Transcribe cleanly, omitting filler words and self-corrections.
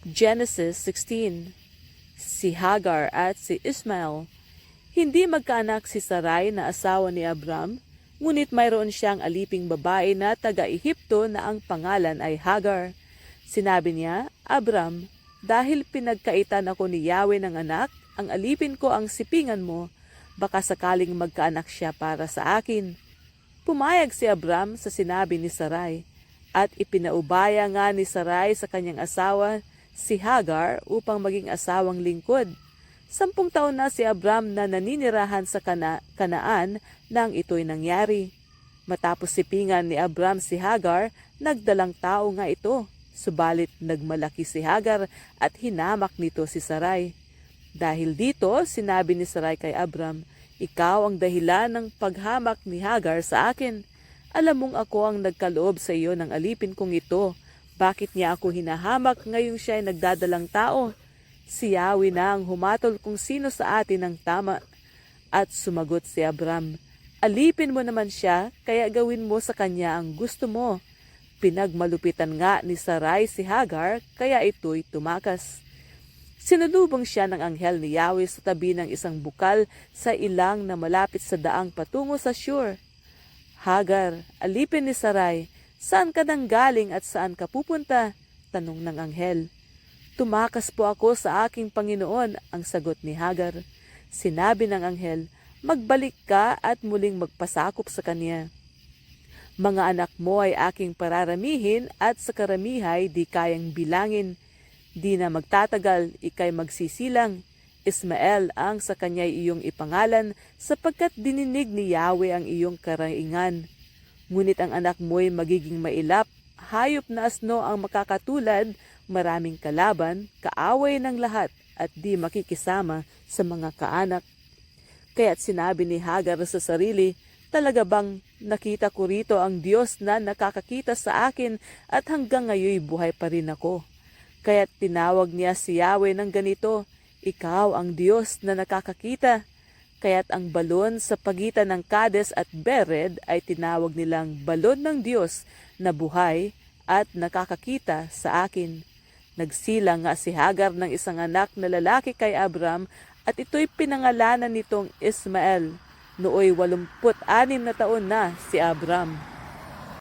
Genesis 16. Si Hagar at si Ismael. Hindi magkaanak si Sarai na asawa ni Abram, ngunit mayroon siyang aliping babae na taga-Ehipto na ang pangalan ay Hagar. Sinabi niya, Abram, dahil pinagkaitan ako ni Yahweh ng anak, ang alipin ko ang sipingan mo, baka sakaling magkaanak siya para sa akin. Pumayag si Abram sa sinabi ni Sarai, at ipinaubaya nga ni Sarai sa kanyang asawa si Hagar upang maging asawang lingkod. 10 taon na si Abram na naninirahan sa Kanaan nang ito'y nangyari. Matapos sipingan ni Abram si Hagar, nagdalang tao nga ito, subalit nagmalaki si Hagar at hinamak nito si Sarai. Dahil dito, sinabi ni Sarai kay Abram, ikaw ang dahilan ng paghamak ni Hagar sa akin. Alam mong ako ang nagkaloob sa iyo ng alipin kong ito. Bakit niya ako hinahamak ngayong siya ay nagdadalang tao? Si Yahweh na ang humatol kung sino sa atin ang tama. At sumagot si Abram, alipin mo naman siya, kaya gawin mo sa kanya ang gusto mo. Pinagmalupitan nga ni Sarai si Hagar, kaya ito'y tumakas. Sinalubong siya ng anghel ni Yahweh sa tabi ng isang bukal sa ilang na malapit sa daang patungo sa Shur. Hagar, alipin ni Sarai, saan ka nang galing at saan ka pupunta? Tanong ng anghel. Tumakas po ako sa aking Panginoon, ang sagot ni Hagar. Sinabi ng anghel, magbalik ka at muling magpasakop sa kanya. Mga anak mo ay aking pararamihin at sa karamihay di kayang bilangin. Di na magtatagal, ikay magsisilang. Ismael ang sa kanya iyong ipangalan sapagkat dininig ni Yahweh ang iyong karaingan. Ngunit ang anak mo'y magiging mailap, hayop na asno ang makakatulad, maraming kalaban, kaaway ng lahat at di makikisama sa mga kaanak. Kaya't sinabi ni Hagar sa sarili, talaga bang nakita ko rito ang Diyos na nakakakita sa akin at hanggang ngayon buhay pa rin ako. Kaya't tinawag niya si Yahweh ng ganito, ikaw ang Diyos na nakakakita. Kaya't ang balon sa pagitan ng Kades at Bered ay tinawag nilang balon ng Diyos na buhay at nakakakita sa akin. Nagsilang nga si Hagar ng isang anak na lalaki kay Abram at ito'y pinangalanan nitong Ismael. Nooy 86 na taon na si Abram.